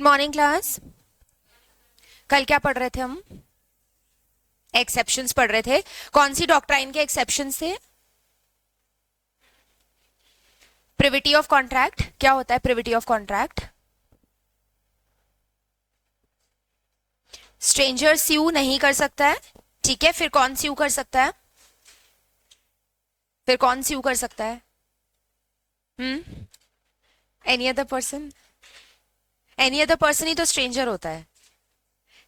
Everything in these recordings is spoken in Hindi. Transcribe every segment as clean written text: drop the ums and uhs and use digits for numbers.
Morning class. कल क्या पढ़ रहे थे हम? एक्सेप्शंस पढ़ रहे थे। कौन सी डॉक्ट्राइन के एक्सेप्शंस थे? Privity of contract. क्या होता है प्रिविटी ऑफ कॉन्ट्रैक्ट? स्ट्रेंजर स्यू नहीं कर सकता है। ठीक है, फिर कौन स्यू कर सकता है? फिर कौन स्यू कर सकता है? Any other person. Any other person ही तो स्ट्रेंजर होता है।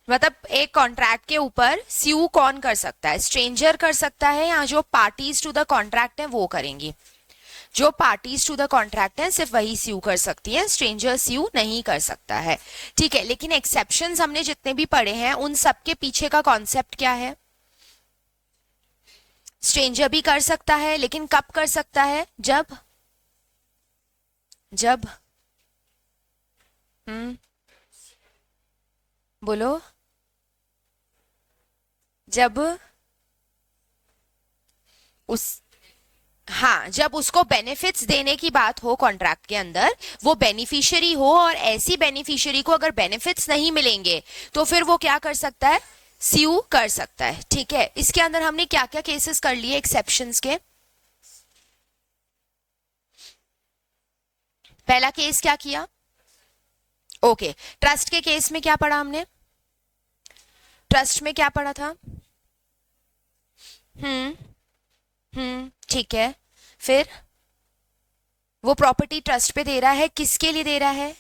मतलब एक कॉन्ट्रैक्ट के ऊपर स्यू कौन कर सकता है? स्ट्रेंजर कर सकता है या जो पार्टीज टू द कॉन्ट्रैक्ट है वो करेंगी? जो पार्टीज टू द कॉन्ट्रैक्ट है सिर्फ वही स्यू कर सकती है, स्ट्रेंजर स्यू नहीं कर सकता है। ठीक है, लेकिन एक्सेप्शंस हमने जितने भी पढ़े हैं उन सब के पीछे का कॉन्सेप्ट क्या है? स्ट्रेंजर भी कर सकता है, लेकिन कब कर सकता है? जब जब हम्म बोलो। जब उस हाँ, जब उसको बेनिफिट्स देने की बात हो कॉन्ट्रैक्ट के अंदर, वो बेनिफिशियरी हो और ऐसी बेनिफिशियरी को अगर बेनिफिट्स नहीं मिलेंगे तो फिर वो क्या कर सकता है? स्यू कर सकता है। ठीक है, इसके अंदर हमने क्या क्या केसेस कर लिए एक्सेप्शंस के? पहला केस क्या किया? ओके, ट्रस्ट के केस में क्या पढ़ा हमने? ट्रस्ट में क्या पढ़ा था? हम्म ठीक है। फिर वो प्रॉपर्टी ट्रस्ट पे दे रहा है, किसके लिए दे रहा है?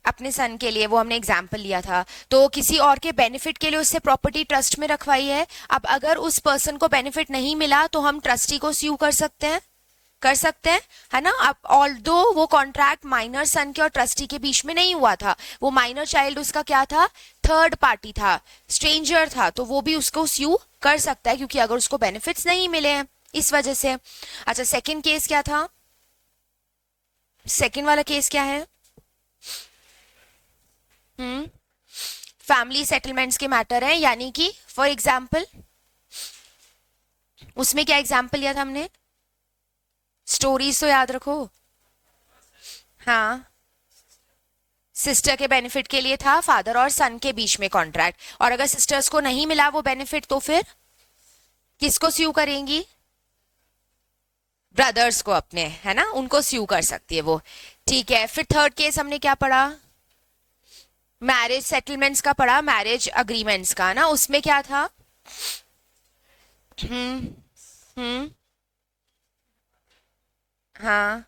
अपने सन के लिए, वो हमने एग्जाम्पल लिया था। तो किसी और के बेनिफिट के लिए उससे प्रॉपर्टी ट्रस्ट में रखवाई है। अब अगर उस पर्सन को बेनिफिट नहीं मिला तो हम ट्रस्टी को स्यू कर सकते हैं, कर सकते हैं, है ना। अब ऑल्दो वो कॉन्ट्रैक्ट माइनर सन के और ट्रस्टी के बीच में नहीं हुआ था, वो माइनर चाइल्ड उसका क्या था? थर्ड पार्टी था, स्ट्रेंजर था, तो वो भी उसको स्यू कर सकता है क्योंकि अगर उसको बेनिफिट्स नहीं मिले हैं इस वजह से। अच्छा, सेकंड केस क्या था? सेकंड वाला केस क्या है? हम्म फैमिली सेटलमेंट्स के मैटर है, यानी कि फॉर एग्जाम्पल उसमें क्या एग्जाम्पल लिया था हमने? स्टोरीज तो याद रखो। हाँ, सिस्टर के बेनिफिट के लिए था, फादर और सन के बीच में कॉन्ट्रैक्ट, और अगर सिस्टर्स को नहीं मिला वो बेनिफिट तो फिर किसको स्यू करेंगी? ब्रदर्स को अपने, है ना, उनको स्यू कर सकती है वो। ठीक है, फिर थर्ड केस हमने क्या पढ़ा? मैरिज सेटलमेंट्स का पढ़ा, मैरिज अग्रीमेंट्स का ना, उसमें क्या था? हम्म हम्म हाँ,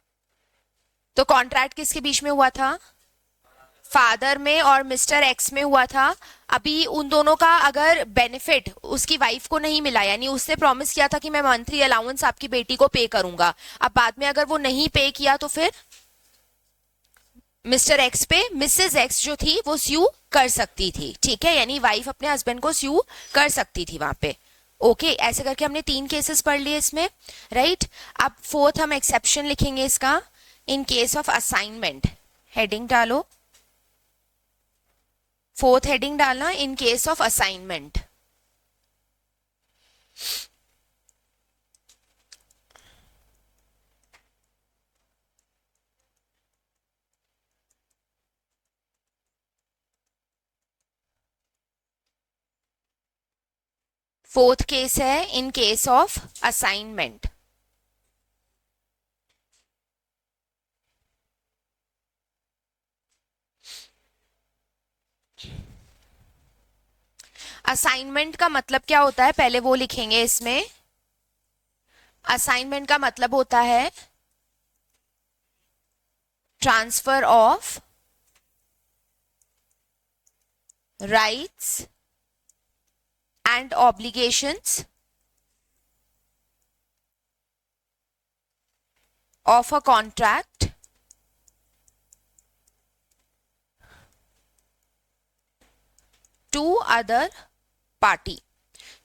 तो कॉन्ट्रैक्ट किसके बीच में हुआ था? फादर में और मिस्टर एक्स में हुआ था। अभी उन दोनों का अगर बेनिफिट उसकी वाइफ को नहीं मिला, यानी उसने प्रॉमिस किया था कि मैं मंथली अलाउंस आपकी बेटी को पे करूंगा, अब बाद में अगर वो नहीं पे किया तो फिर मिस्टर एक्स पे मिसेस एक्स जो थी वो स्यू कर सकती थी। ठीक है, यानी वाइफ अपने हस्बैंड को स्यू कर सकती थी वहां पे। ओके, ऐसे करके हमने तीन केसेस पढ़ लिए इसमें, राइट। अब फोर्थ हम एक्सेप्शन लिखेंगे इसका, in case of assignment. Heading डालो, फोर्थ हेडिंग डालना, in case of assignment. Fourth case है in case of assignment. Assignment का मतलब क्या होता है पहले वो लिखेंगे इसमें। असाइनमेंट का मतलब होता है transfer of rights and obligations of a contract to other party.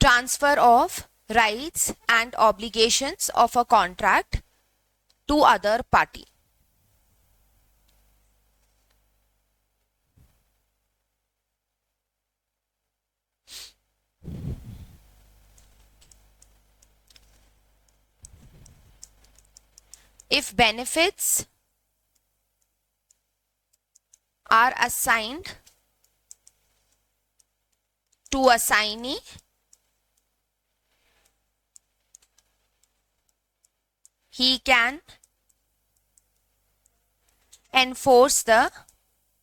Transfer of rights and obligations of a contract to other party. If benefits are assigned to assignee he can enforce the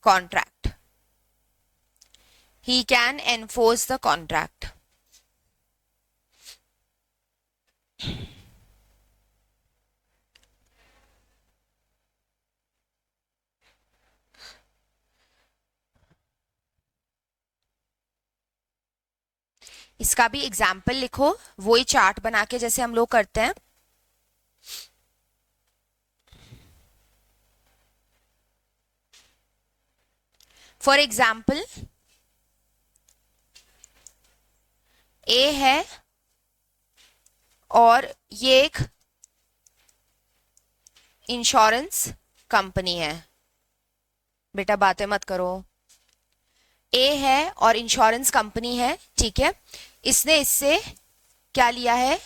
contract. He can enforce the contract. इसका भी एग्जाम्पल लिखो, वही चार्ट बना के जैसे हम लोग करते हैं. फॉर एग्जाम्पल ए है और ये एक इंश्योरेंस कंपनी है. बेटा बातें मत करो. ए है और इंश्योरेंस कंपनी है, ठीक है. इसने इससे क्या लिया है?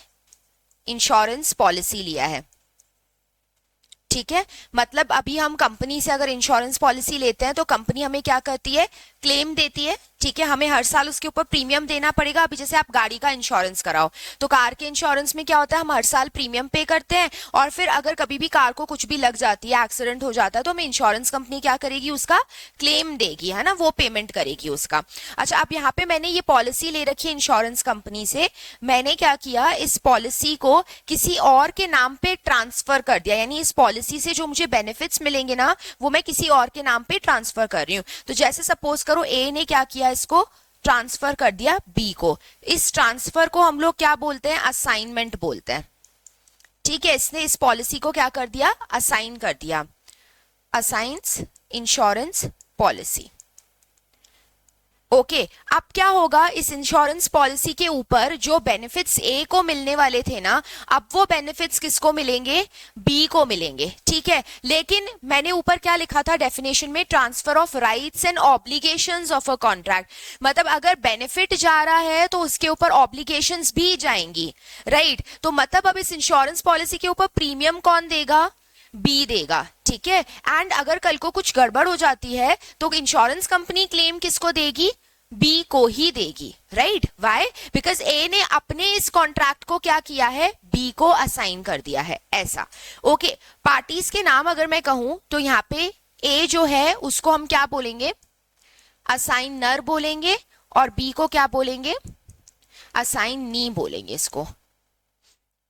इंश्योरेंस पॉलिसी लिया है, ठीक है. मतलब अभी हम कंपनी से अगर इंश्योरेंस पॉलिसी लेते हैं तो कंपनी हमें क्या करती है? क्लेम देती है, ठीक है. हमें हर साल उसके ऊपर प्रीमियम देना पड़ेगा. अभी जैसे आप गाड़ी का इंश्योरेंस कराओ तो कार के इंश्योरेंस में क्या होता है? हम हर साल प्रीमियम पे करते हैं और फिर अगर कभी भी कार को कुछ भी लग जाती है, एक्सीडेंट हो जाता है, तो हमें इंश्योरेंस कंपनी क्या करेगी? उसका क्लेम देगी, है ना, वो पेमेंट करेगी उसका. अच्छा, अब यहाँ पे मैंने ये पॉलिसी ले रखी है इंश्योरेंस कंपनी से. मैंने क्या किया? इस पॉलिसी को किसी और के नाम पे ट्रांसफर कर दिया. यानी इस पॉलिसी से जो मुझे बेनिफिट्स मिलेंगे ना, वो मैं किसी और के नाम पे ट्रांसफर कर रही हूँ. तो जैसे सपोज करो ए ने क्या किया? इसको ट्रांसफर कर दिया बी को. इस ट्रांसफर को हम लोग क्या बोलते हैं? असाइनमेंट बोलते हैं, ठीक है. इसने इस पॉलिसी को क्या कर दिया? असाइन कर दिया. Assigns insurance policy. ओके, अब क्या होगा? इस इंश्योरेंस पॉलिसी के ऊपर जो बेनिफिट्स ए को मिलने वाले थे ना, अब वो बेनिफिट्स किसको मिलेंगे? बी को मिलेंगे, ठीक है. लेकिन मैंने ऊपर क्या लिखा था डेफिनेशन में? Transfer of rights and obligations of a contract. मतलब अगर बेनिफिट जा रहा है तो उसके ऊपर ऑब्लिगेशंस भी जाएंगी, राइट. तो मतलब अब इस इंश्योरेंस पॉलिसी के ऊपर प्रीमियम कौन देगा? बी देगा, ठीक है. एंड अगर कल को कुछ गड़बड़ हो जाती है तो इंश्योरेंस कंपनी क्लेम किसको देगी? बी को ही देगी, राइट. व्हाई? बिकॉज ए ने अपने इस कॉन्ट्रैक्ट को क्या किया है? बी को असाइन कर दिया है, ऐसा. ओके, पार्टीज के नाम अगर मैं कहूं तो यहाँ पे ए जो है उसको हम क्या बोलेंगे? असाइनर बोलेंगे. और बी को क्या बोलेंगे? असाइनी बोलेंगे इसको,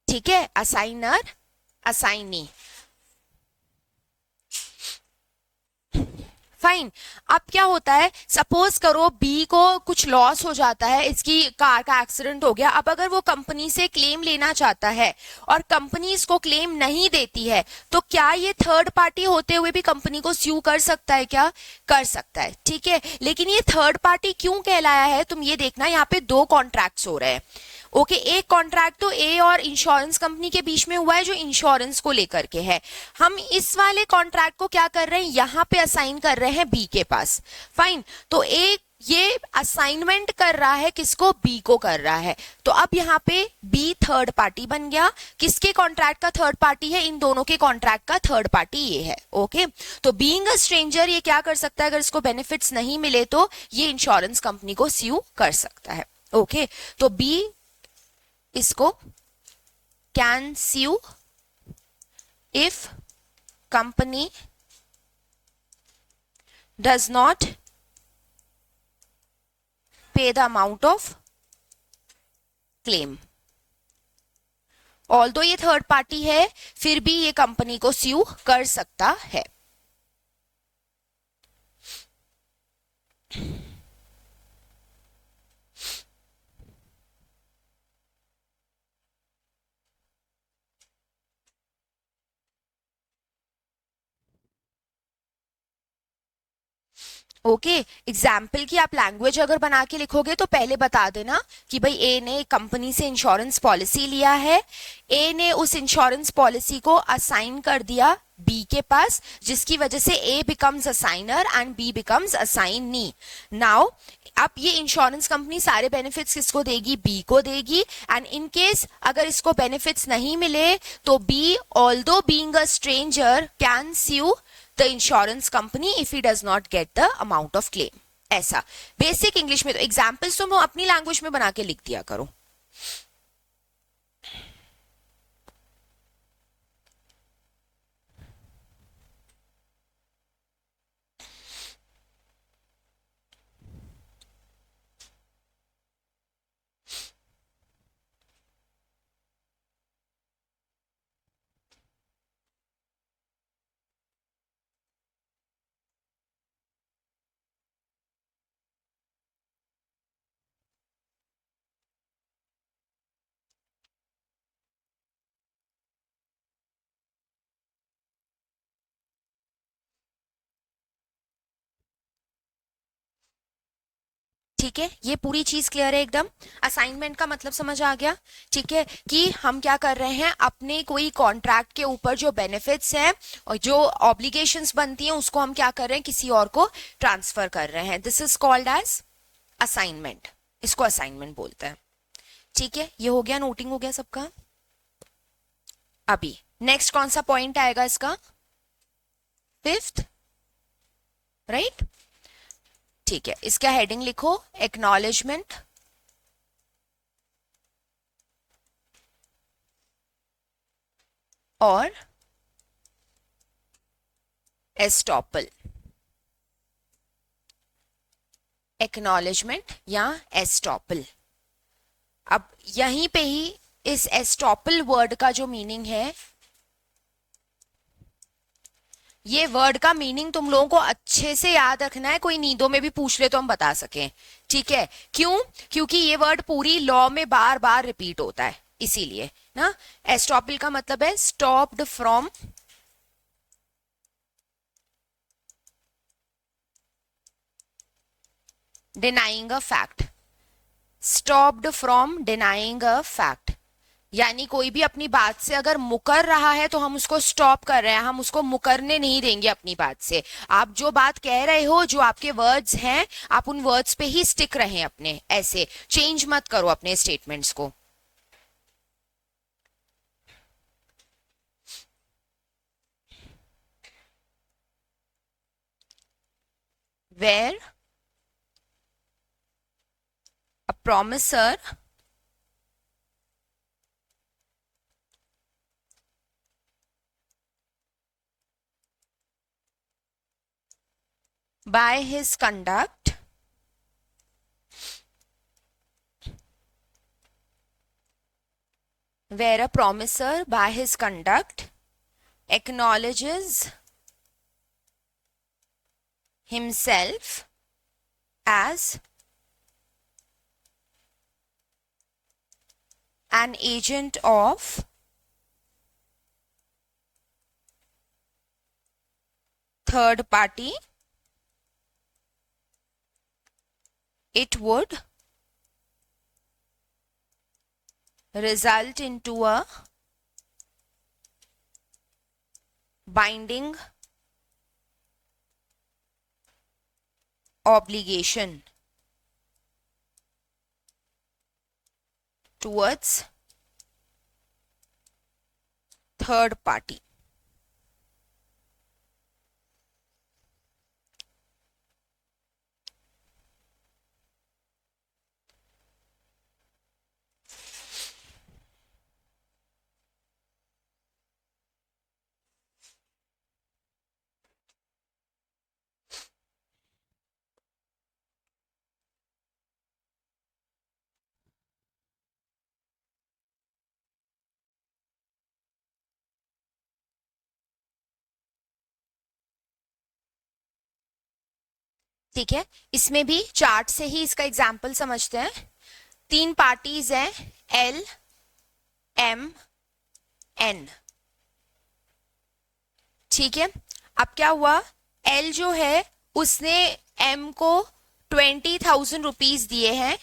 ठीक है. असाइनर, असाइनी. फाइन. अब क्या होता है? सपोज करो बी को कुछ लॉस हो जाता है, इसकी कार का एक्सीडेंट हो गया. अब अगर वो कंपनी से क्लेम लेना चाहता है और कंपनी इसको क्लेम नहीं देती है, तो क्या ये थर्ड पार्टी होते हुए भी कंपनी को स्यू कर सकता है? क्या कर सकता है, ठीक है. लेकिन ये थर्ड पार्टी क्यों कहलाया है? तुम ये देखना, यहाँ पे दो कॉन्ट्रैक्ट्स हो रहे हैं. ओके, एक कॉन्ट्रैक्ट तो ए और इंश्योरेंस कंपनी के बीच में हुआ है जो इंश्योरेंस को लेकर के है. हम इस वाले कॉन्ट्रैक्ट को क्या कर रहे हैं? यहाँ पे असाइन कर रहे हैं बी के पास. फाइन. तो एक ये असाइनमेंट कर रहा है किसको? बी को कर रहा है. तो अब यहाँ पे बी थर्ड पार्टी बन गया. किसके कॉन्ट्रैक्ट का थर्ड पार्टी है? इन दोनों के कॉन्ट्रैक्ट का थर्ड पार्टी ये है. ओके, तो बीइंग अ स्ट्रेंजर ये क्या कर सकता है? अगर इसको बेनिफिट्स नहीं मिले तो ये इंश्योरेंस कंपनी को स्यू कर सकता है. ओके, तो बी इसको can sue if company does not pay the amount of claim. Although ये थर्ड पार्टी है, फिर भी ये कंपनी को स्यू कर सकता है. ओके, एग्जाम्पल की आप लैंग्वेज अगर बना के लिखोगे तो पहले बता देना कि भाई ए ने कंपनी से इंश्योरेंस पॉलिसी लिया है. ए ने उस इंश्योरेंस पॉलिसी को असाइन कर दिया बी के पास, जिसकी वजह से A becomes assigner and B becomes assignee. Now अब ये इंश्योरेंस कंपनी सारे बेनिफिट्स किसको देगी? बी को देगी. एंड इन केस अगर इसको बेनिफिट्स नहीं मिले तो B although being a stranger can sue the insurance company if he does not get the amount of claim. ऐसा बेसिक इंग्लिश में। तो एग्जाम्पल्स तुम अपनी लैंग्वेज में बना के लिख दिया करो। ठीक है, ये पूरी चीज क्लियर है एकदम। असाइनमेंट का मतलब समझ आ गया। ठीक है, कि हम क्या कर रहे हैं, अपने कोई कॉन्ट्रैक्ट के ऊपर जो बेनिफिट्स हैं और जो ऑब्लिगेशंस बनती हैं उसको हम क्या कर रहे हैं, किसी और को ट्रांसफर कर रहे हैं। This is called as assignment. इसको असाइनमेंट बोलते हैं। ठीक है, ये हो गया, नोटिंग हो गया सबका। अभी नेक्स्ट कौन सा पॉइंट आएगा इसका, 5th, राइट। ठीक है, इसका हेडिंग लिखो एक्नॉलेजमेंट और एस्टॉपल। एक्नॉलेजमेंट या एस्टॉपल। अब यहीं पे ही इस एस्टॉपल वर्ड का जो मीनिंग है, ये वर्ड का मीनिंग तुम लोगों को अच्छे से याद रखना है, कोई नींदों में भी पूछ ले तो हम बता सकें। ठीक है, क्यों? क्योंकि ये वर्ड पूरी लॉ में बार बार रिपीट होता है, इसीलिए ना। एस्टॉपल का मतलब है stopped from denying a fact. Stopped from denying a fact, यानी कोई भी अपनी बात से अगर मुकर रहा है तो हम उसको स्टॉप कर रहे हैं, हम उसको मुकरने नहीं देंगे अपनी बात से। आप जो बात कह रहे हो, जो आपके वर्ड्स हैं, आप उन वर्ड्स पे ही स्टिक रहें अपने, ऐसे चेंज मत करो अपने स्टेटमेंट्स को। Where a promiser by his conduct where a promiser by his conduct acknowledges himself as an agent of third party, it would result into a binding obligation towards third party। ठीक है, इसमें भी चार्ट से ही इसका एग्जाम्पल समझते हैं। 3 पार्टीज हैं, एल, एम, एन। ठीक है, अब क्या हुआ, एल जो है उसने एम को 20,000 रुपीज दिए हैं।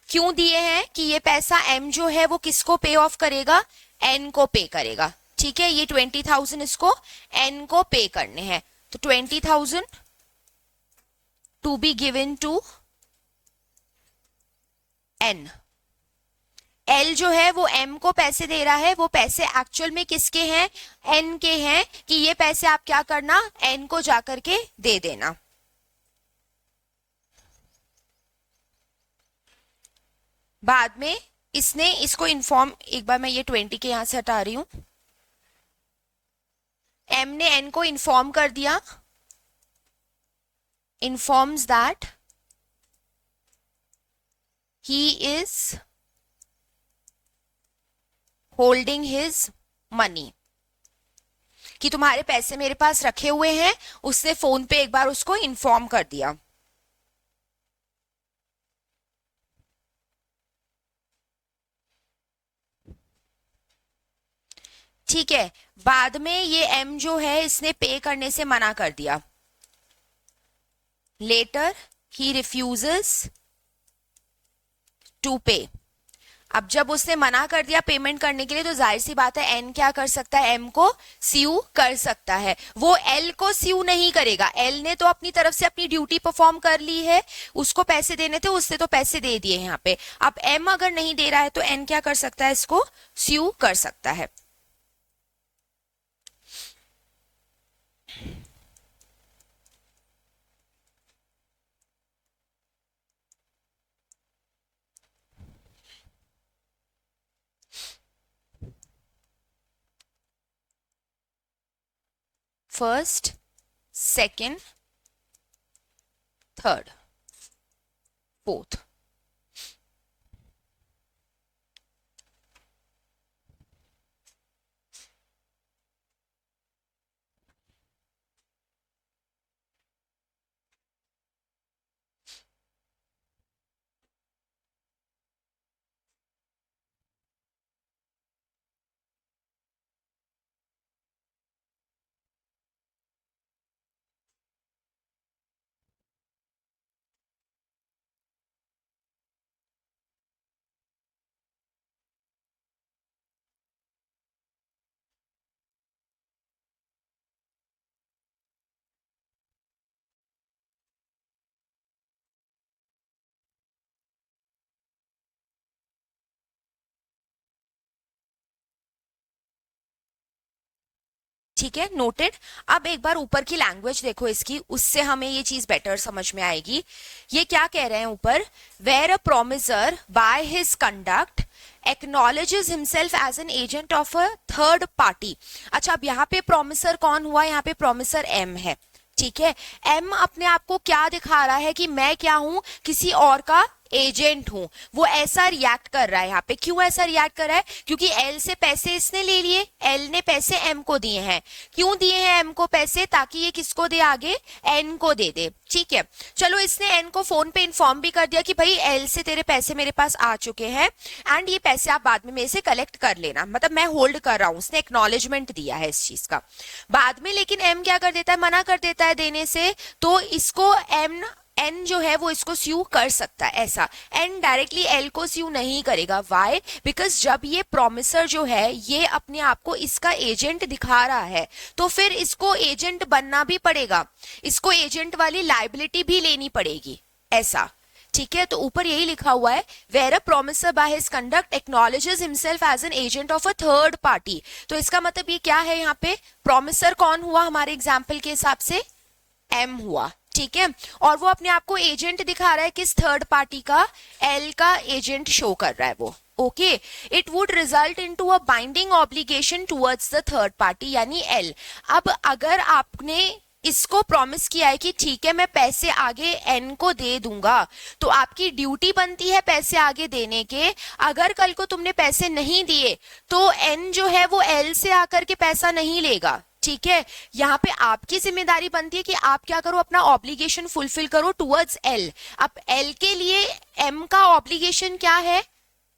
क्यों दिए हैं? कि ये पैसा एम जो है वो किसको पे ऑफ करेगा, एन को पे करेगा। ठीक है, ये 20,000 इसको एन को पे करने हैं। तो 20,000 to be given to n। L जो है वो एम को पैसे दे रहा है, वो पैसे एक्चुअल में किसके हैं, एन के हैं, कि ये पैसे आप क्या करना, एन को जाकर के दे देना। बाद में इसने इसको इन्फॉर्म, एक बार मैं ये 20 के यहां से हटा रही हूं, एम ने एन को इन्फॉर्म कर दिया, informs that he is holding his money, कि तुम्हारे पैसे मेरे पास रखे हुए हैं, उसने फोन पे एक बार उसको इन्फॉर्म कर दिया। ठीक है, बाद में ये एम जो है इसने पे करने से मना कर दिया, लेटर ही रिफ्यूजेस टू पे। अब जब उसने मना कर दिया पेमेंट करने के लिए, तो जाहिर सी बात है एन क्या कर सकता है, एम को स्यू कर सकता है। वो एल को स्यू नहीं करेगा, एल ने तो अपनी तरफ से अपनी ड्यूटी परफॉर्म कर ली है, उसको पैसे देने थे, उसने तो पैसे दे दिए यहाँ पे। अब एम अगर नहीं दे रहा है तो एन क्या कर सकता है, इसको स्यू कर सकता है। First, second, third, fourth. ठीक है, नोटेड। अब एक बार ऊपर की लैंग्वेज देखो इसकी, उससे हमें ये चीज बेटर समझ में आएगी। ये क्या कह रहे हैं ऊपर, where a promiser by his conduct acknowledges himself as an agent of a third party। अच्छा, अब यहाँ पे प्रोमिसर कौन हुआ, यहाँ पे प्रोमिसर एम है। ठीक है, एम अपने आप को क्या दिखा रहा है कि मैं क्या हूं, किसी और का एजेंट हूं। वो ऐसा रिएक्ट कर रहा है यहाँ पे, क्यों ऐसा रिएक्ट कर रहा है, क्योंकि एल से पैसे इसने ले लिए, एल ने पैसे एम को दिए हैं। क्यों दिए हैं एम को पैसे, ताकि ये किसको दे आगे, एन को दे दे। ठीक है, चलो इसने एन को फोन पे इन्फॉर्म भी कर दिया कि भाई एल से तेरे पैसे मेरे पास आ चुके हैं, एंड ये पैसे आप बाद में मेरे से कलेक्ट कर लेना, मतलब मैं होल्ड कर रहा हूं। उसने एक्नॉलेजमेंट दिया है इस चीज का। बाद में लेकिन एम क्या कर देता है, मना कर देता है देने से, तो इसको एन जो है वो इसको स्यू कर सकता है। ऐसा एन डायरेक्टली एल को स्यू नहीं करेगा। वाई, बिकॉज जब ये प्रोमिसर जो है ये अपने आप को इसका एजेंट दिखा रहा है, तो फिर इसको एजेंट बनना भी पड़ेगा, इसको एजेंट वाली लाइबिलिटी भी लेनी पड़ेगी। ऐसा, ठीक है, तो ऊपर यही लिखा हुआ है, where a promiser by his conduct acknowledges himself as an agent of a third party. तो इसका मतलब ये क्या है, यहाँ पे प्रोमिसर कौन हुआ हमारे एग्जाम्पल के हिसाब से, एम हुआ। ठीक है, और वो अपने आप को एजेंट दिखा रहा है किस थर्ड पार्टी का, एल का एजेंट शो कर रहा है वो। Okay, it would result into a binding obligation towards the third party, यानी एल। अब अगर आपने इसको प्रॉमिस किया है कि ठीक है मैं पैसे आगे एन को दे दूंगा, तो आपकी ड्यूटी बनती है पैसे आगे देने के। अगर कल को तुमने पैसे नहीं दिए तो एन जो है वो एल से आकर के पैसा नहीं लेगा। ठीक है, यहाँ पे आपकी जिम्मेदारी बनती है कि आप क्या करो, अपना ऑब्लिगेशन फुलफिल करो टुवर्ड्स एल। अब एल के लिए एम का ऑब्लिगेशन क्या है,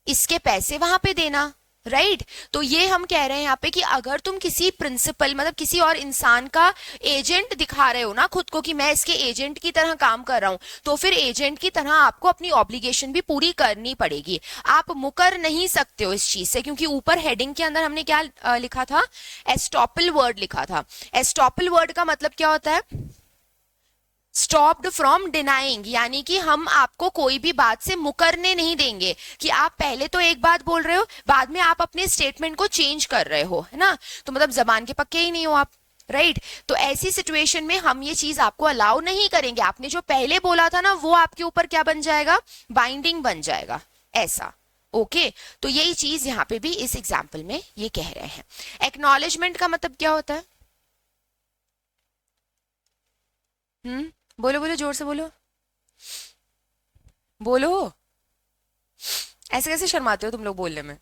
इसके पैसे वहां पे देना, राइट। तो ये हम कह रहे हैं यहाँ पे कि अगर तुम किसी प्रिंसिपल मतलब किसी और इंसान का एजेंट दिखा रहे हो ना खुद को कि मैं इसके एजेंट की तरह काम कर रहा हूं, तो फिर एजेंट की तरह आपको अपनी ऑब्लिगेशन भी पूरी करनी पड़ेगी। आप मुकर नहीं सकते हो इस चीज से, क्योंकि ऊपर हेडिंग के अंदर हमने क्या लिखा था, एस्टॉपल वर्ड लिखा था। एस्टॉपल वर्ड का मतलब क्या होता है, स्टॉप्ड फ्रॉम डिनाइंग, यानी कि हम आपको कोई भी बात से मुकरने नहीं देंगे कि आप पहले तो एक बात बोल रहे हो, बाद में आप अपने स्टेटमेंट को चेंज कर रहे हो, है ना, तो मतलब जबान के पक्के ही नहीं हो आप, राइट तो ऐसी सिचुएशन में हम ये चीज आपको अलाउ नहीं करेंगे, आपने जो पहले बोला था ना वो आपके ऊपर क्या बन जाएगा, बाइंडिंग बन जाएगा, ऐसा। ओके तो यही चीज यहाँ पे भी इस एग्जाम्पल में ये कह रहे हैं। एक्नॉलेजमेंट का मतलब क्या होता है? बोलो बोलो, जोर से बोलो, बोलो। ऐसे कैसे शर्माते हो तुम लोग बोलने में?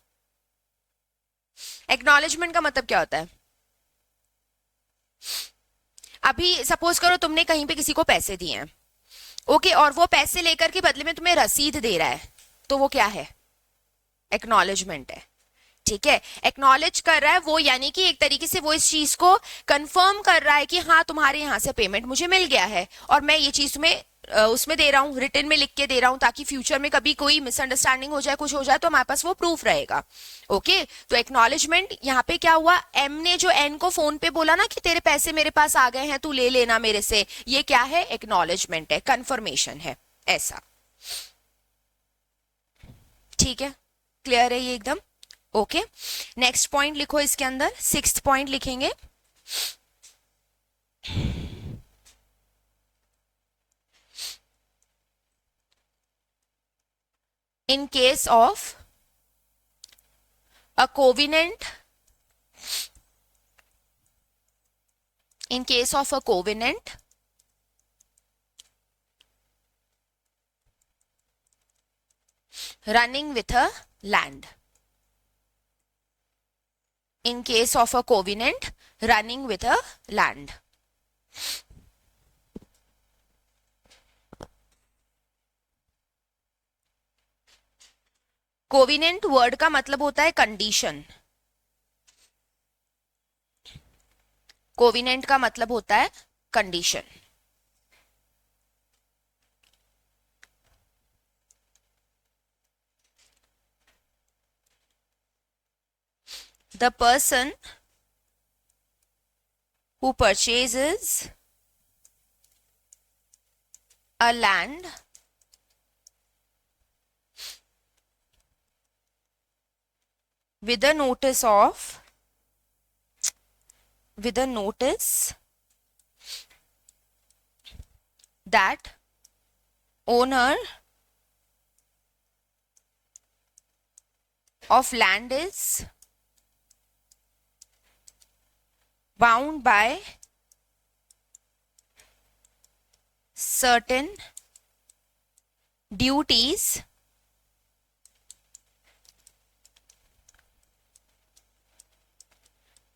एक्नॉलेजमेंट का मतलब क्या होता है? अभी सपोज करो तुमने कहीं पे किसी को पैसे दिए हैं, ओके, और वो पैसे लेकर के बदले में तुम्हें रसीद दे रहा है, तो वो क्या है? एक्नॉलेजमेंट है। ठीक है, एक्नॉलेज कर रहा है वो, यानी कि एक तरीके से वो इस चीज को कंफर्म कर रहा है कि हाँ तुम्हारे यहां से पेमेंट मुझे मिल गया है, और मैं ये चीज तुम्हें उसमें दे रहा हूँ, रिटर्न में लिख के दे रहा हूँ, ताकि फ्यूचर में कभी कोई मिसअंडरस्टैंडिंग हो जाए, कुछ हो जाए, तो हमारे पास वो प्रूफ रहेगा। ओके तो एक्नॉलेजमेंट यहाँ पे क्या हुआ, एम ने जो एन को फोन पे बोला ना कि तेरे पैसे मेरे पास आ गए हैं, तू ले लेना मेरे से, ये क्या है? एक्नॉलेजमेंट है, कंफर्मेशन है, ऐसा। ठीक है, क्लियर है ये एकदम? ओके नेक्स्ट पॉइंट लिखो इसके अंदर, सिक्स्थ पॉइंट लिखेंगे। In case of a covenant, in case of a covenant running with a land, in case of a covenant running with a land, covenant word का मतलब होता है कंडीशन, कोविनेंट का मतलब होता है condition. The person who purchases a land with a notice that owner of land is bound by certain duties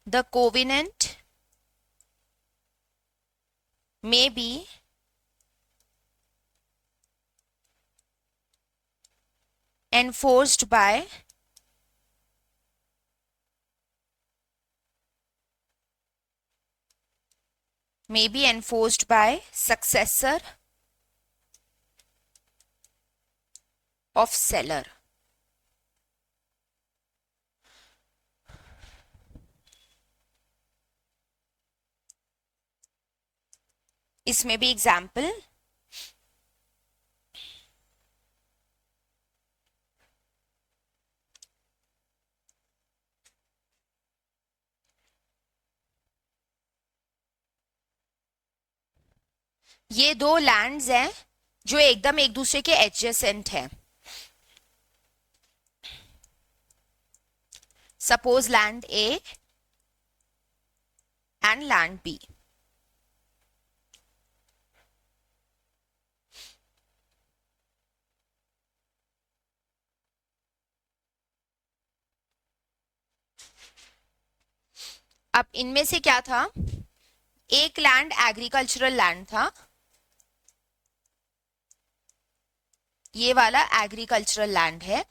the covenant may be enforced by successor of seller। इसमें भी एग्जाम्पल, ये दो लैंड्स हैं जो एकदम एक दूसरे के एडजेसेंट हैं। Suppose land A and land B, अब इनमें से क्या था, एक लैंड एग्रीकल्चरल लैंड था, ये वाला एग्रीकल्चरल लैंड है,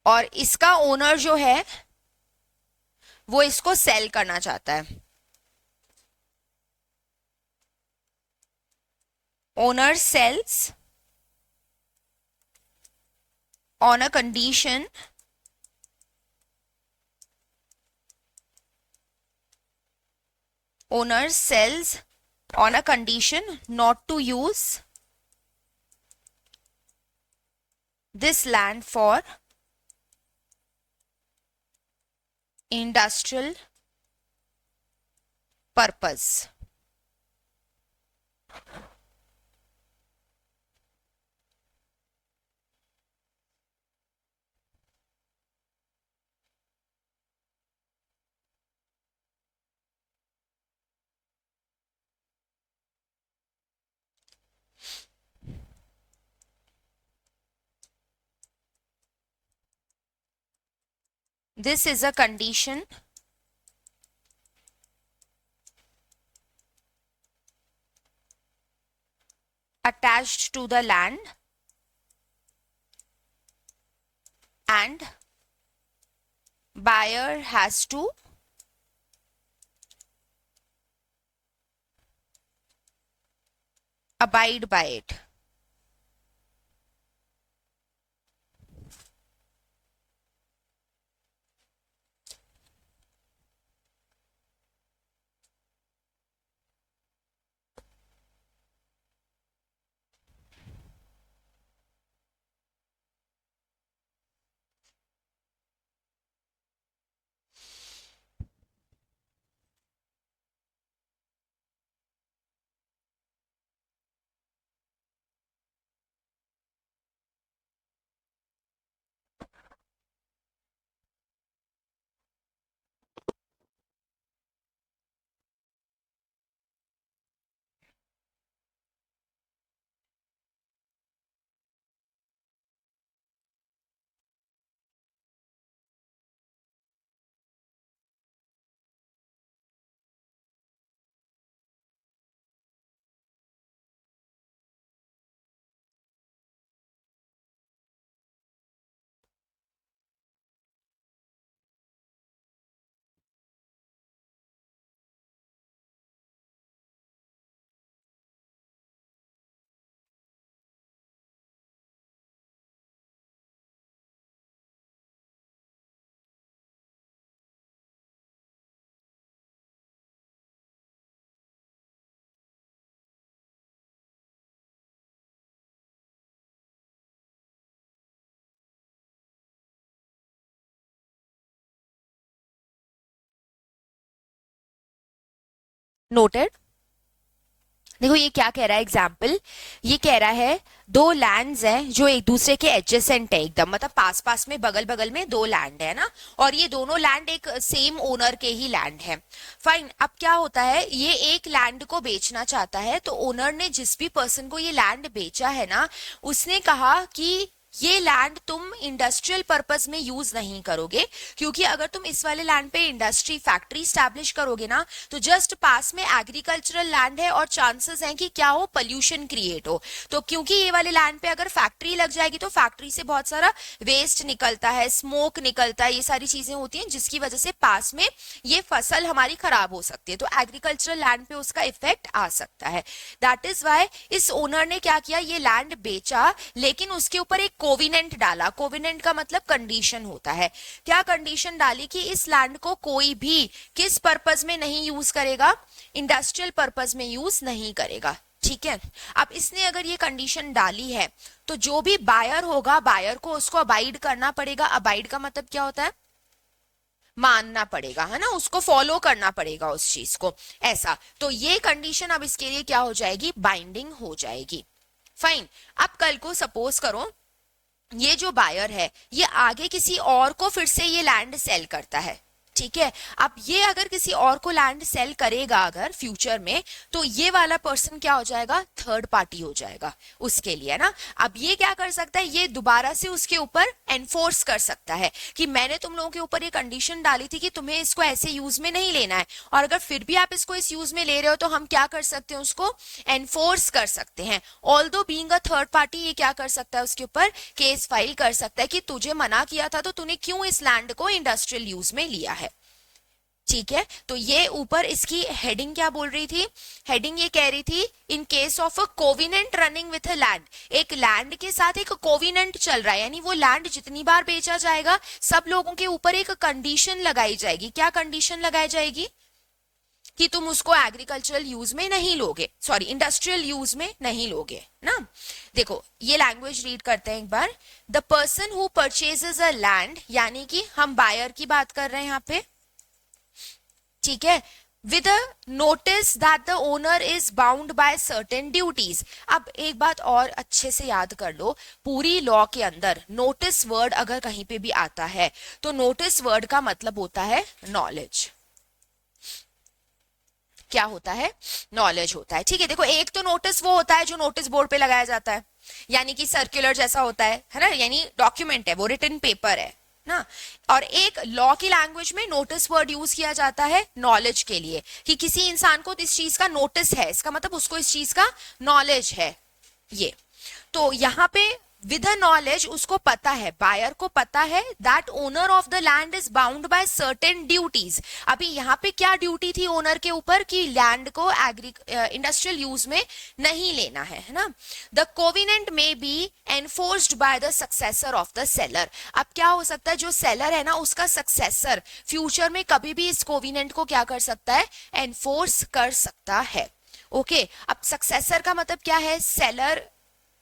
और इसका ओनर जो है वो इसको सेल करना चाहता है। Owner sells on a condition owner sells on a condition not to use this land for industrial purpose. This is a condition attached to the land and buyer has to abide by it. Noted? देखो ये क्या कह रहा है एग्जाम्पल, ये कह रहा है दो लैंड्स हैं जो एक दूसरे के एडजेसेंट है, एकदम मतलब पास पास में बगल बगल में दो लैंड है ना, और ये दोनों लैंड एक सेम ओनर के ही लैंड है. फाइन. अब क्या होता है, ये एक लैंड को बेचना चाहता है, तो ओनर ने जिस भी पर्सन को ये लैंड बेचा है ना, उसने कहा कि ये लैंड तुम इंडस्ट्रियल पर्पस में यूज नहीं करोगे, क्योंकि अगर तुम इस वाले लैंड पे इंडस्ट्री फैक्ट्री स्टैब्लिश करोगे ना, तो जस्ट पास में एग्रीकल्चरल लैंड है और चांसेस हैं कि क्या हो, पोल्यूशन क्रिएट हो. तो क्योंकि ये वाले लैंड पे अगर फैक्ट्री लग जाएगी तो फैक्ट्री से बहुत सारा वेस्ट निकलता है, स्मोक निकलता है, ये सारी चीजें होती हैं जिसकी वजह से पास में ये फसल हमारी खराब हो सकती है, तो एग्रीकल्चरल लैंड पे उसका इफेक्ट आ सकता है. दैट इज वाई इस ओनर ने क्या किया, ये लैंड बेचा, लेकिन उसके ऊपर एक कोविनेंट डाला. कोविनेंट का मतलब कंडीशन होता है. क्या कंडीशन डाली कि इस लैंड को कोई भी किस पर्पस में नहीं यूज करेगा, इंडस्ट्रियल पर्पस में यूज नहीं करेगा. ठीक है. अब इसने अगर ये कंडीशन डाली है तो जो भी बायर होगा, बायर को उसको अबाइड करना पड़ेगा. अबाइड का मतलब क्या होता है, मानना पड़ेगा, है ना, उसको फॉलो करना पड़ेगा उस चीज को, ऐसा. तो ये कंडीशन अब इसके लिए क्या हो जाएगी, बाइंडिंग हो जाएगी. फाइन. अब कल को सपोज करो ये जो बायर है ये आगे किसी और को फिर से ये लैंड सेल करता है. ठीक है. अब ये अगर किसी और को लैंड सेल करेगा अगर फ्यूचर में, तो ये वाला पर्सन क्या हो जाएगा, थर्ड पार्टी हो जाएगा उसके लिए ना. अब ये क्या कर सकता है, ये दोबारा से उसके ऊपर एनफोर्स कर सकता है कि मैंने तुम लोगों के ऊपर ये कंडीशन डाली थी कि तुम्हें इसको ऐसे यूज में नहीं लेना है, और अगर फिर भी आप इसको इस यूज में ले रहे हो तो हम क्या कर सकते हैं, उसको एनफोर्स कर सकते हैं. ऑल्दो बीइंग अ थर्ड पार्टी ये क्या कर सकता है, उसके ऊपर केस फाइल कर सकता है कि तुझे मना किया था तो तूने क्यों इस लैंड को इंडस्ट्रियल यूज में लिया है. ठीक है. तो ये ऊपर इसकी हेडिंग क्या बोल रही थी, हेडिंग ये कह रही थी इन case of a covenant running with a land, एक लैंड के साथ एक कोविनेंट चल रहा है, यानी वो लैंड जितनी बार बेचा जाएगा सब लोगों के ऊपर एक कंडीशन लगाई जाएगी. क्या कंडीशन लगाई जाएगी, कि तुम उसको एग्रीकल्चरल यूज में नहीं लोगे, सॉरी इंडस्ट्रियल यूज में नहीं लोगे ना। देखो ये लैंग्वेज रीड करते हैं एक बार। The person who purchases a land, यानी कि हम बायर की बात कर रहे हैं यहाँ पे, ठीक है, with a notice that the owner is bound by certain duties। अब एक बात और अच्छे से याद कर लो, पूरी लॉ के अंदर नोटिस वर्ड अगर कहीं पे भी आता है तो नोटिस वर्ड का मतलब होता है नॉलेज। क्या होता है? नॉलेज होता है, ठीक है। देखो एक तो नोटिस वो होता है जो नोटिस बोर्ड पे लगाया जाता है, यानी कि सर्कुलर जैसा होता है ना, यानी डॉक्यूमेंट है वो, रिटन पेपर है ना। और एक लॉ की लैंग्वेज में नोटिस वर्ड यूज किया जाता है नॉलेज के लिए, कि किसी इंसान को इस चीज का नोटिस है, इसका मतलब उसको इस चीज का नॉलेज है। ये तो यहाँ पे विद नॉलेज उसको पता है, बायर को पता है that owner of the land is bound by certain duties. अभी यहाँ पे क्या ड्यूटी थी ओनर के ऊपर, कि लैंड को इंडस्ट्रियल यूज में नहीं लेना है ना। द कोविनेंट में be enforced by the successor of the seller. अब क्या हो सकता है, जो सेलर है ना उसका सक्सेसर फ्यूचर में कभी भी इस कोविनेंट को क्या कर सकता है, एनफोर्स कर सकता है। ओके अब सक्सेसर का मतलब क्या है, सेलर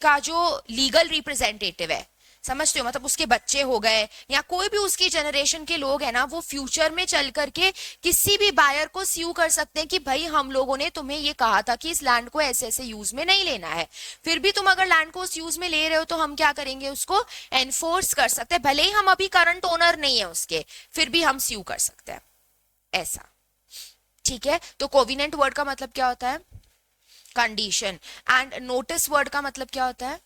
का जो लीगल रिप्रेजेंटेटिव है, समझते हो, मतलब उसके बच्चे हो गए या कोई भी उसकी जनरेशन के लोग हैं ना, वो फ्यूचर में चल करके किसी भी बायर को स्यू कर सकते हैं कि भाई हम लोगों ने तुम्हें ये कहा था कि इस लैंड को ऐसे ऐसे यूज में नहीं लेना है, फिर भी तुम अगर लैंड को उस यूज में ले रहे हो तो हम क्या करेंगे, उसको एनफोर्स कर सकते हैं, भले ही हम अभी करंट ओनर नहीं है उसके, फिर भी हम स्यू कर सकते हैं, ऐसा। ठीक है, तो कोविनेंट वर्ड का मतलब क्या होता है, कंडीशन, एंड नोटिस वर्ड का मतलब क्या होता है,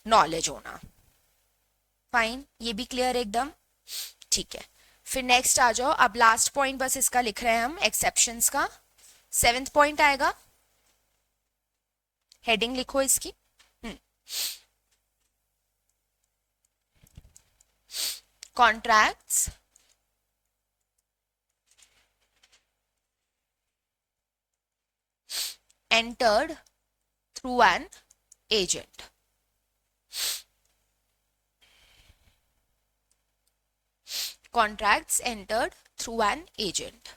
नॉलेज होना। फाइन, ये भी क्लियर एकदम, ठीक है। फिर नेक्स्ट आ जाओ, अब लास्ट पॉइंट बस इसका लिख रहे हैं हम, एक्सेप्शंस का 7th पॉइंट आएगा, हेडिंग लिखो इसकी। Contracts entered through an agent। Contracts entered through an agent।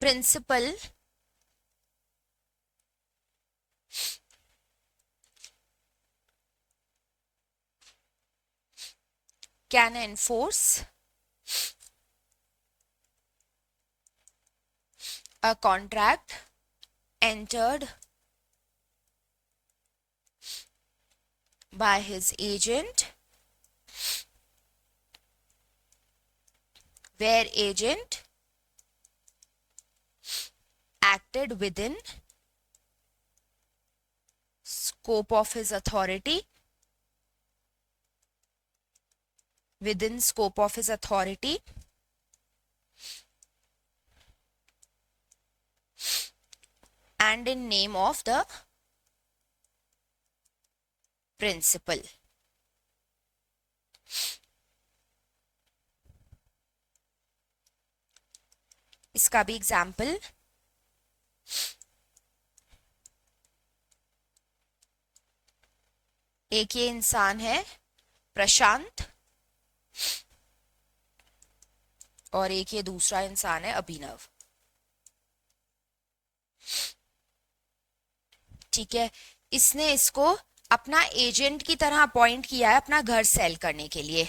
Principal can enforce a contract entered by his agent where agent acted within scope of his authority, within scope of his authority, and in name of the principal। इसका भी एग्जाम्पल, एक ये इंसान है प्रशांत और एक ये दूसरा इंसान है अभिनव। ठीक है, इसने इसको अपना एजेंट की तरह अपॉइंट किया है अपना घर सेल करने के लिए।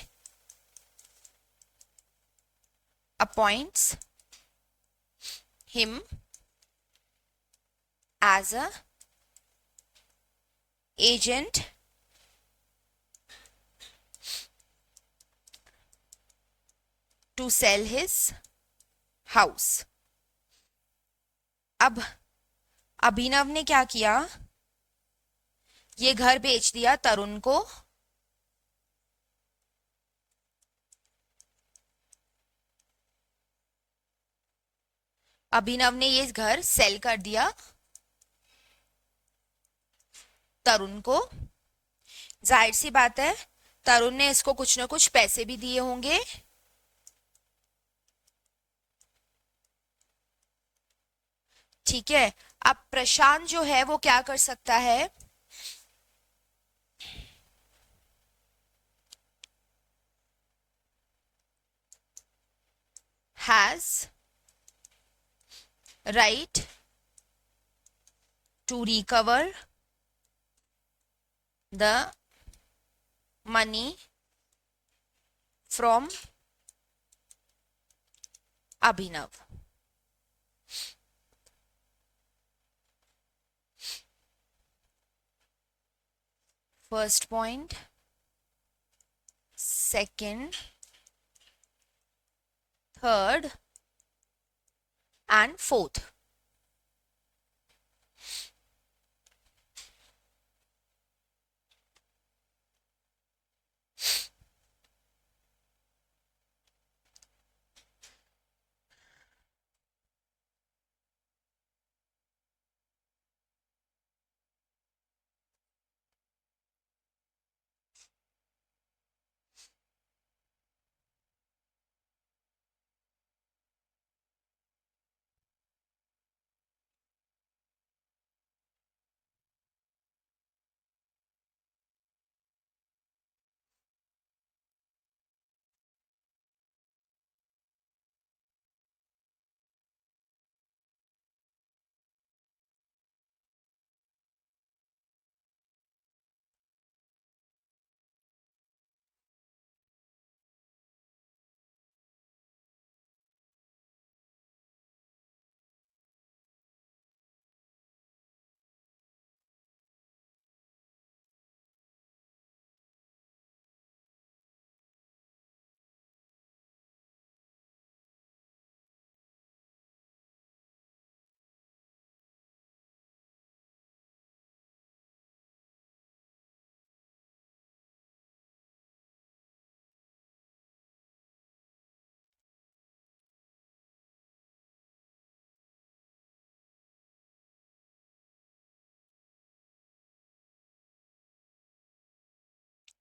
Appoints him as a agent to sell his house. अब अभिनव ने क्या किया, ये घर बेच दिया तरुण को, अभिनव ने ये घर सेल कर दिया तरुण को। जाहिर सी बात है तरुण ने इसको कुछ ना कुछ पैसे भी दिए होंगे, ठीक है, अब प्रशांत जो है वो क्या कर सकता है, has right to recover the money from Abhinav. First point, second, third and fourth.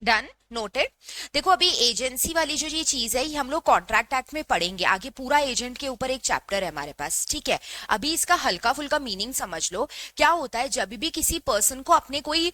Done, noted. देखो अभी एजेंसी वाली जो ये चीज है ये हम लोग कॉन्ट्रैक्ट एक्ट में पढ़ेंगे आगे, पूरा एजेंट के ऊपर एक चैप्टर है हमारे पास, ठीक है। अभी इसका हल्का फुल्का मीनिंग समझ लो। क्या होता है जब भी किसी पर्सन को अपने कोई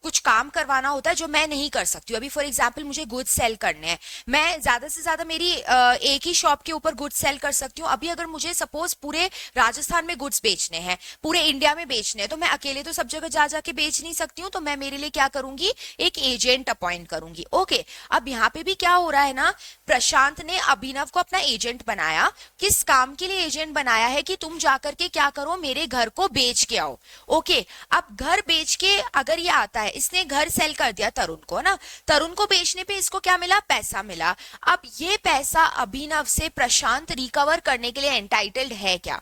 कुछ काम करवाना होता है जो मैं नहीं कर सकती हूँ। अभी फॉर एग्जाम्पल मुझे गुड्स सेल करने हैं, मैं ज्यादा से ज्यादा मेरी एक ही शॉप के ऊपर गुड्स सेल कर सकती हूँ। अभी अगर मुझे सपोज पूरे राजस्थान में गुड्स बेचने हैं, पूरे इंडिया में बेचने हैं, तो मैं अकेले तो सब जगह जा जाके बेच नहीं सकती हूँ, तो मैं मेरे लिए क्या करूंगी, एक एजेंट अपॉइंट करूंगी। ओके, अब यहाँ पे भी क्या हो रहा है ना, प्रशांत ने अभिनव को अपना एजेंट बनाया। किस काम के लिए एजेंट बनाया है, कि तुम जाकर के क्या करो, मेरे घर को बेच के आओ। ओके, अब घर बेच के अगर ये आता है, इसने घर सेल कर दिया तरुण को ना, तरुण को बेचने पे इसको क्या मिला, पैसा मिला। अब ये पैसा अभिनव से प्रशांत रिकवर करने के लिए एंटाइटल्ड है क्या,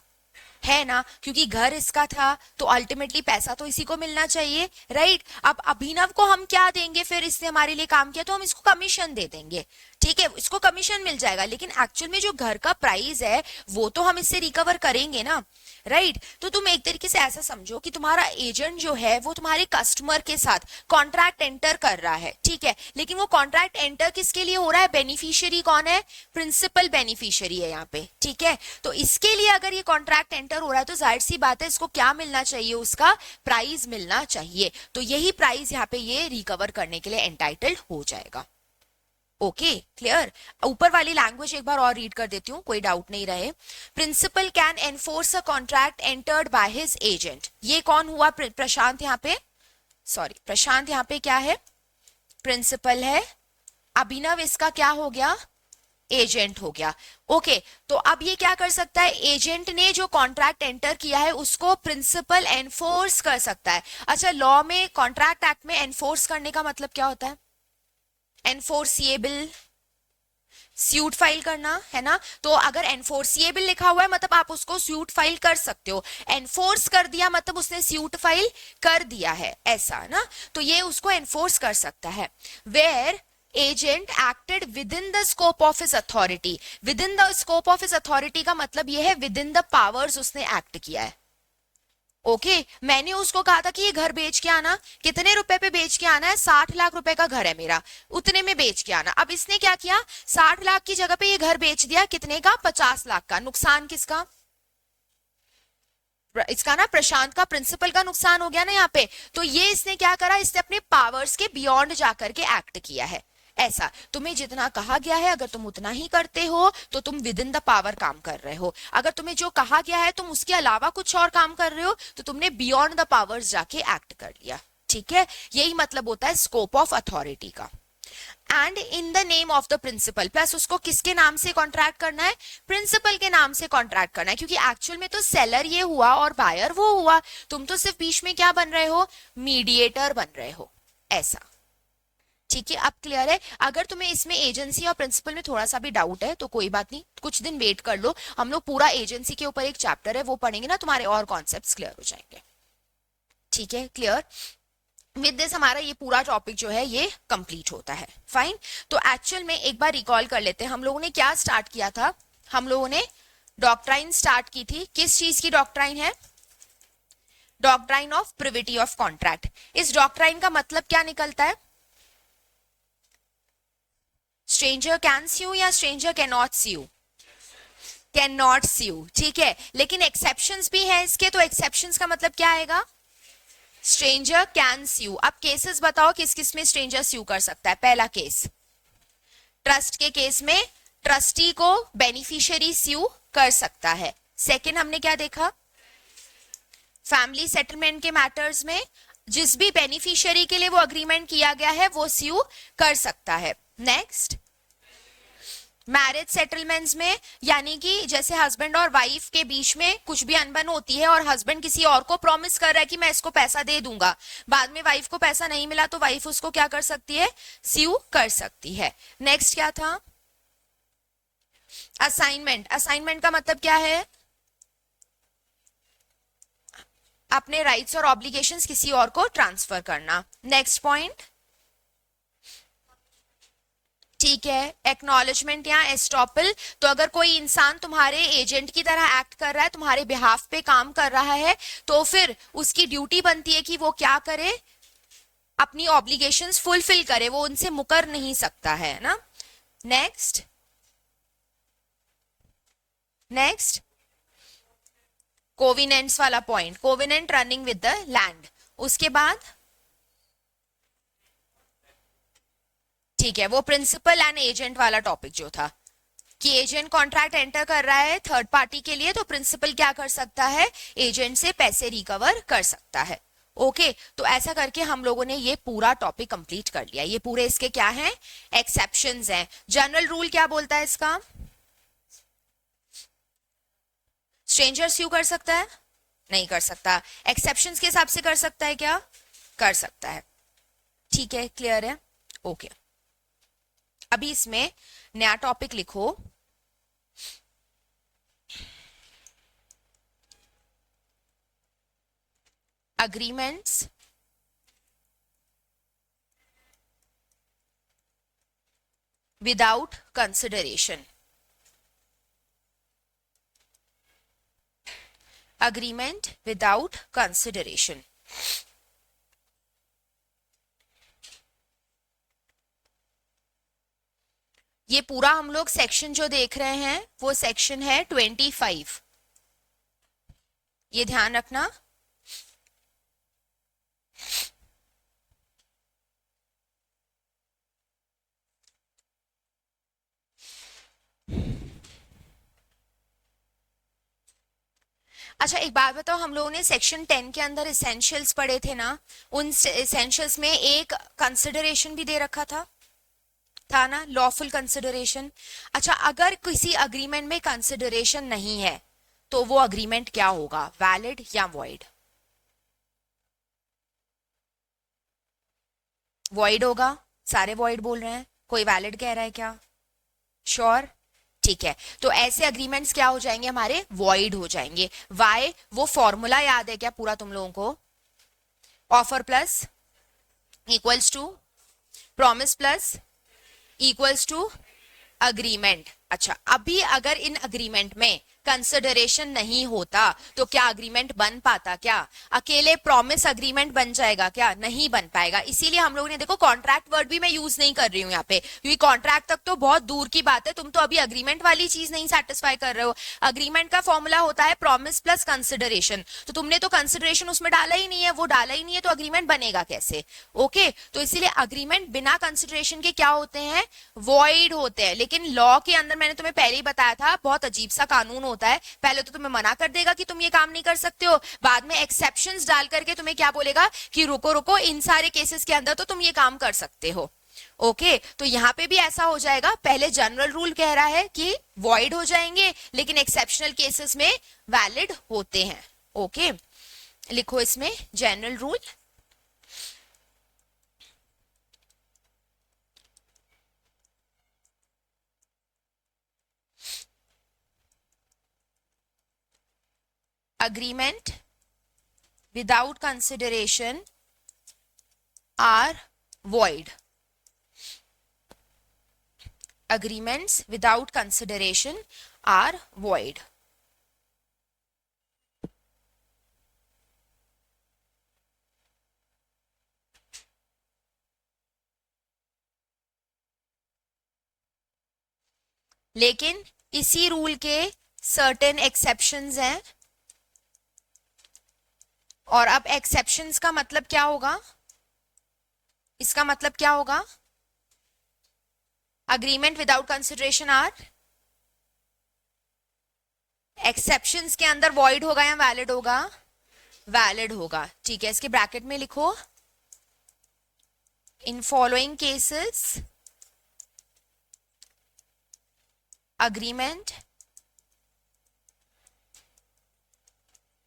है ना, क्योंकि घर इसका था तो अल्टीमेटली पैसा तो इसी को मिलना चाहिए, राइट। अब अभिनव को हम क्या देंगे, फिर इसने हमारे लिए काम किया तो हम इसको कमीशन दे देंगे, ठीक है, इसको कमीशन मिल जाएगा। लेकिन एक्चुअल में जो घर का प्राइस है वो तो हम इससे रिकवर करेंगे ना, राइट। तो तुम एक तरीके से ऐसा समझो कि तुम्हारा एजेंट जो है वो तुम्हारे कस्टमर के साथ कॉन्ट्रैक्ट एंटर कर रहा है, ठीक है, लेकिन वो कॉन्ट्रैक्ट एंटर किसके लिए हो रहा है, बेनिफिशियरी कौन है, प्रिंसिपल बेनिफिशियरी है यहाँ पे, ठीक है। तो इसके लिए अगर ये कॉन्ट्रैक्ट एंटर हो रहा है तो जाहिर सी बात है इसको क्या मिलना चाहिए, उसका प्राइस मिलना चाहिए। तो यही प्राइस यहाँ पे ये रिकवर करने के लिए एंटाइटल्ड हो जाएगा। Okay, clear. ऊपर वाली लैंग्वेज एक बार और रीड कर देती हूँ, कोई डाउट नहीं रहे। Principal can enforce a contract entered by his agent. ये कौन हुआ, प्रशांत यहाँ पे, सॉरी प्रशांत यहाँ पे क्या है, प्रिंसिपल है, अभिनव इसका क्या हो गया, एजेंट हो गया। ओके, तो अब ये क्या कर सकता है, एजेंट ने जो कॉन्ट्रैक्ट एंटर किया है उसको प्रिंसिपल एनफोर्स कर सकता है। अच्छा, लॉ में कॉन्ट्रैक्ट एक्ट में एनफोर्स करने का मतलब क्या होता है, एनफोर्सिएबल, स्यूट फाइल करना, है ना। तो अगर एनफोर्सिएबल लिखा हुआ है मतलब आप उसको स्यूट फाइल कर सकते हो, एनफोर्स कर दिया मतलब उसने स्यूट फाइल कर दिया है, ऐसा ना। तो ये उसको एनफोर्स कर सकता है। Where agent acted within the scope of his authority. Within the scope of his authority का मतलब ये है विद इन द पावर्स उसने एक्ट किया है। ओके, मैंने उसको कहा था कि ये घर बेच के आना, कितने रुपए पे बेच के आना है, 60 लाख रुपए का घर है मेरा, उतने में बेच के आना। अब इसने क्या किया, 60 लाख की जगह पे ये घर बेच दिया, कितने का, 50 लाख का। नुकसान किसका, इसका ना प्रशांत का प्रिंसिपल का नुकसान हो गया ना यहाँ पे, तो ये इसने क्या करा, इसने अपने पावर्स के बियॉन्ड जाकर के एक्ट किया है। ऐसा तुम्हें जितना कहा गया है अगर तुम उतना ही करते हो तो तुम विद इन द पावर काम कर रहे हो, अगर तुम्हें जो कहा गया है तुम उसके अलावा कुछ और काम कर रहे हो तो तुमने बियॉन्ड द पावर्स जाके एक्ट कर लिया। ठीक है, यही मतलब होता है स्कोप ऑफ अथॉरिटी का। And in the name of the principal, plus उसको किसके नाम से कॉन्ट्रैक्ट करना है, प्रिंसिपल के नाम से कॉन्ट्रैक्ट करना है, क्योंकि एक्चुअल में तो सेलर ये हुआ और बायर वो हुआ, तुम तो सिर्फ बीच में क्या बन रहे हो, मीडिएटर बन रहे हो। ऐसा, ठीक है, अब क्लियर है। अगर तुम्हें इसमें एजेंसी और प्रिंसिपल में थोड़ा सा भी डाउट है तो कोई बात नहीं, कुछ दिन वेट कर लो, हम लोग पूरा एजेंसी के ऊपर एक चैप्टर है वो पढ़ेंगे ना, तुम्हारे और कॉन्सेप्ट्स क्लियर हो जाएंगे। ठीक है, क्लियर। विद दिस हमारा ये पूरा टॉपिक जो है ये कंप्लीट होता है। फाइन, तो एक्चुअल में एक बार रिकॉल कर लेते हैं हम लोगों ने क्या स्टार्ट किया था। हम लोगों ने डॉक्ट्राइन स्टार्ट की थी, किस चीज की डॉक्ट्राइन है, doctrine of privity of contract. इस डॉक्ट्राइन का मतलब क्या निकलता है, स्ट्रेंजर कैन स्यू या stranger can not sue, can not sue. ठीक है, लेकिन एक्सेप्शंस भी है इसके, तो एक्सेप्शंस का मतलब क्या आएगा, स्ट्रेंजर कैन स्यू। अब केसेस बताओ किस किस में स्ट्रेंजर स्यू कर सकता है। पहला केस, ट्रस्ट के केस में ट्रस्टी को बेनिफिशियरी स्यू कर सकता है। सेकंड हमने क्या देखा, फैमिली सेटलमेंट के मैटर्स में जिस भी बेनिफिशियरी के लिए वो अग्रीमेंट किया गया है वो स्यू कर सकता है। नेक्स्ट, मैरिज सेटलमेंट्स में, यानी कि जैसे हस्बैंड और वाइफ के बीच में कुछ भी अनबन होती है और हस्बैंड किसी और को प्रॉमिस कर रहा है कि मैं इसको पैसा दे दूंगा, बाद में वाइफ को पैसा नहीं मिला तो वाइफ उसको क्या कर सकती है, स्यू कर सकती है। नेक्स्ट क्या था, असाइनमेंट। असाइनमेंट का मतलब क्या है, अपने राइट्स और ऑब्लिगेशंस किसी और को ट्रांसफर करना। नेक्स्ट पॉइंट, ठीक है, एक्नॉलेजमेंट या एस्टॉपल। तो अगर कोई इंसान तुम्हारे एजेंट की तरह एक्ट कर रहा है, तुम्हारे बिहाफ पे काम कर रहा है, तो फिर उसकी ड्यूटी बनती है कि वो क्या करे, अपनी ऑब्लिगेशंस फुलफिल करे, वो उनसे मुकर नहीं सकता है ना। नेक्स्ट, नेक्स्ट कोविनेंट्स वाला point, covenant running with the land. उसके बाद ठीक है, वो प्रिंसिपल एंड एजेंट वाला टॉपिक जो था कि एजेंट कॉन्ट्रैक्ट एंटर कर रहा है थर्ड पार्टी के लिए, तो प्रिंसिपल क्या कर सकता है, एजेंट से पैसे रिकवर कर सकता है। ओके, तो ऐसा करके हम लोगों ने ये पूरा टॉपिक कंप्लीट कर लिया। ये पूरे इसके क्या हैं, एक्सेप्शंस हैं। जनरल रूल क्या बोलता है इसका, स्ट्रेंजर स्यू कर सकता है, नहीं कर सकता। एक्सेप्शंस के हिसाब से कर सकता है क्या, कर सकता है। ठीक है, क्लियर है। ओके, अभी इसमें नया टॉपिक लिखो, agreements without consideration. Agreement without consideration, ये पूरा हम लोग सेक्शन जो देख रहे हैं वो सेक्शन है 25, ये ध्यान रखना। अच्छा एक बात बताओ, हम लोगों ने सेक्शन 10 के अंदर एसेंशियल्स पढ़े थे ना, उन एसेंशियल्स में एक कंसिडरेशन भी दे रखा था ना, लॉफुल कंसिडरेशन। अच्छा, अगर किसी अग्रीमेंट में कंसिडरेशन नहीं है तो वो अग्रीमेंट क्या होगा, वैलिड या वॉइड, वॉइड होगा। सारे वॉइड बोल रहे हैं, कोई वैलिड कह रहा है क्या, श्योर, ठीक है। तो ऐसे अग्रीमेंट्स क्या हो जाएंगे, हमारे वॉइड हो जाएंगे। वाई, वो फॉर्मूला याद है क्या पूरा तुम लोगों को, offer plus equals to promise plus equals to agreement. अच्छा, अभी अगर इन अग्रीमेंट में कंसिडरेशन नहीं होता तो क्या अग्रीमेंट बन पाता? क्या अकेले प्रॉमिस अग्रीमेंट बन जाएगा? क्या नहीं बन पाएगा। इसीलिए हम लोगों ने, देखो कॉन्ट्रैक्ट वर्ड भी मैं यूज नहीं कर रही हूँ यहाँ पे, क्योंकि कॉन्ट्रैक्ट तक तो बहुत दूर की बात है, तुम तो अभी अग्रीमेंट वाली चीज नहीं सेटिस्फाई कर रहे हो। अग्रीमेंट का फॉर्मूला होता है प्रॉमिस प्लस कंसिडरेशन, तो तुमने तो कंसिडरेशन उसमें डाला ही नहीं है, वो डाला ही नहीं है, तो अग्रीमेंट बनेगा कैसे? ओके, तो इसीलिए अग्रीमेंट बिना कंसिडरेशन के क्या होते हैं? वॉइड होते हैं। लेकिन लॉ के अंदर मैंने तुम्हें पहले ही बताया था, बहुत अजीब सा कानून होता है, पहले तो तुम्हें मना कर देगा कि तुम ये काम नहीं कर सकते हो, बाद में एक्सेप्शंस डाल करके तुम्हें क्या बोलेगा कि रुको रुको, इन सारे केसेस के अंदर तो तुम ये काम कर सकते हो। ओके, तो यहां पे भी ऐसा हो जाएगा, पहले जनरल रूल कह रहा है कि वॉइड हो जाएंगे, लेकिन एक्सेप्शनल केसेस में वैलिड होते हैं। ओके, लिखो इसमें general rule. agreement without consideration are void. Agreements without consideration are void. लेकिन इसी रूल के सर्टेन एक्सेप्शंस हैं, और अब एक्सेप्शंस का मतलब क्या होगा? इसका मतलब क्या होगा? Agreement without consideration are, exceptions के अंदर वॉइड होगा या वैलिड होगा? वैलिड होगा। ठीक है, इसके ब्रैकेट में लिखो, in following cases agreement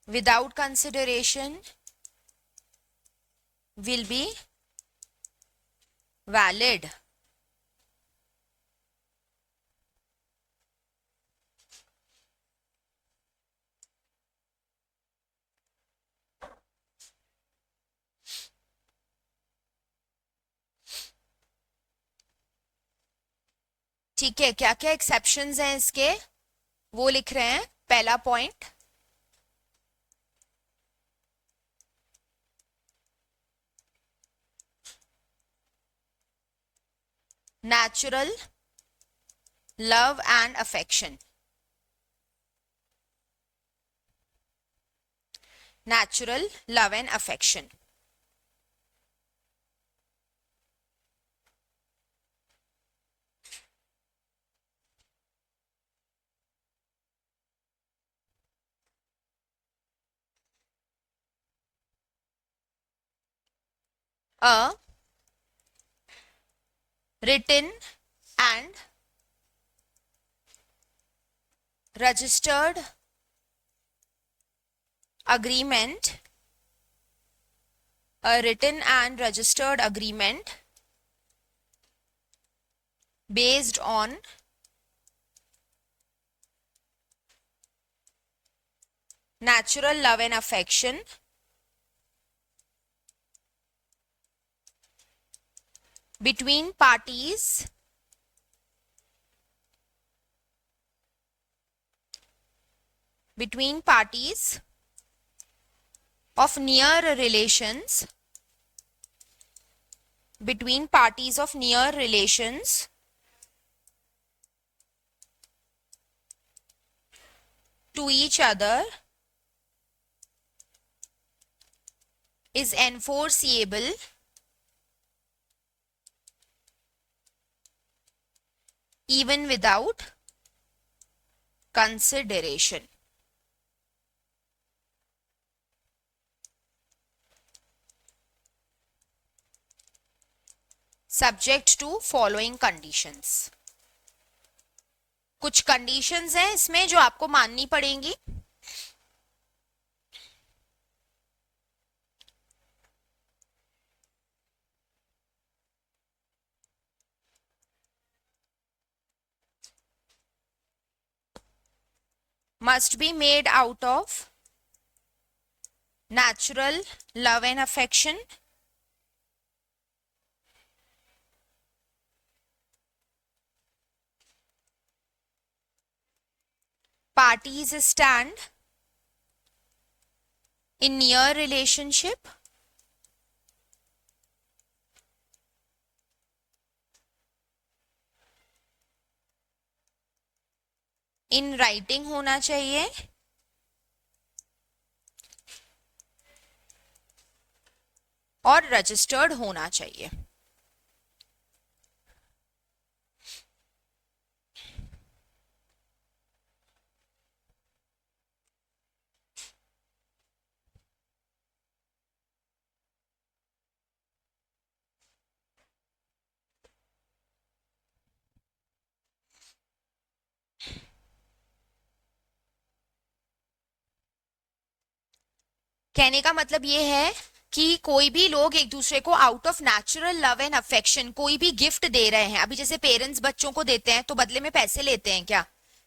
without consideration will be valid. ठीक है, क्या क्या एक्सेप्शंस हैं इसके वो लिख रहे हैं। पहला point, natural love and affection. Natural love and affection. A written and registered agreement, a written and registered agreement based on natural love and affection between parties of near relations, between parties of near relations to each other is enforceable even without consideration. Subject to following conditions. कुछ कंडीशंस हैं इसमें जो आपको माननी पड़ेंगी। must be made out of natural love and affection, parties stand in near relationship in writing होना चाहिए और रजिस्टर्ड होना चाहिए। कहने का मतलब ये है कि कोई भी लोग एक दूसरे को out of natural love and affection कोई भी गिफ्ट दे रहे हैं। अभी जैसे पेरेंट्स बच्चों को देते हैं तो बदले में पैसे लेते हैं क्या?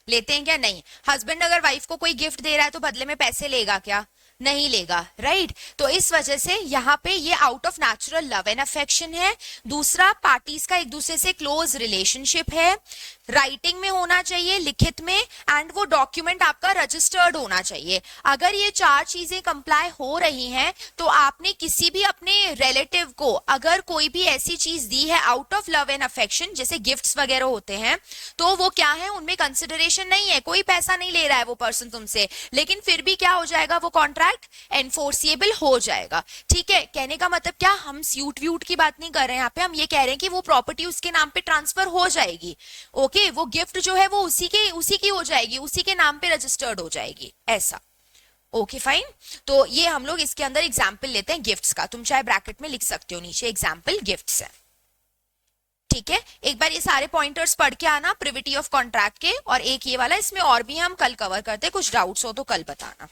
लेते हैं क्या? नहीं। हस्बैंड अगर वाइफ को कोई गिफ्ट दे रहा है तो बदले में पैसे लेगा क्या? नहीं लेगा, राइट। तो इस वजह से यहाँ पे ये out of natural love and affection है। दूसरा, पार्टीज का एक दूसरे से क्लोज रिलेशनशिप है, राइटिंग में होना चाहिए, लिखित में, एंड वो डॉक्यूमेंट आपका रजिस्टर्ड होना चाहिए। अगर ये चार चीजें कंप्लाई हो रही हैं तो आपने किसी भी अपने रिलेटिव को अगर कोई भी ऐसी चीज दी है out of love and affection, जैसे गिफ्ट्स वगैरह होते हैं, तो वो क्या है, उनमें कंसिडरेशन नहीं है, कोई पैसा नहीं ले रहा है वो पर्सन तुमसे, लेकिन फिर भी क्या हो जाएगा, वो कॉन्ट्रैक्ट एनफोर्सिएबल हो जाएगा। ठीक है, कहने का मतलब क्या, हम स्यूट व्यूट की बात नहीं कर रहे हैं यहाँ पे, हम ये कह रहे हैं कि वो प्रॉपर्टी उसके नाम पे ट्रांसफर हो जाएगी। ओके, वो गिफ्ट जो है वो उसी की हो जाएगी, उसी के नाम पे रजिस्टर्ड हो जाएगी, ऐसा। Okay fine. तो ये हम लोग इसके अंदर एग्जाम्पल लेते हैं गिफ्ट्स का, तुम चाहे ब्रैकेट में लिख सकते हो नीचे, एग्जाम्पल गिफ्ट्स है। ठीक है, एक बार ये सारे पॉइंटर्स पढ़ के आना प्रिविटी ऑफ कॉन्ट्रैक्ट के, और एक ये वाला, इसमें और भी हम कल कवर करते हैं, कुछ डाउट्स हो तो कल बताना।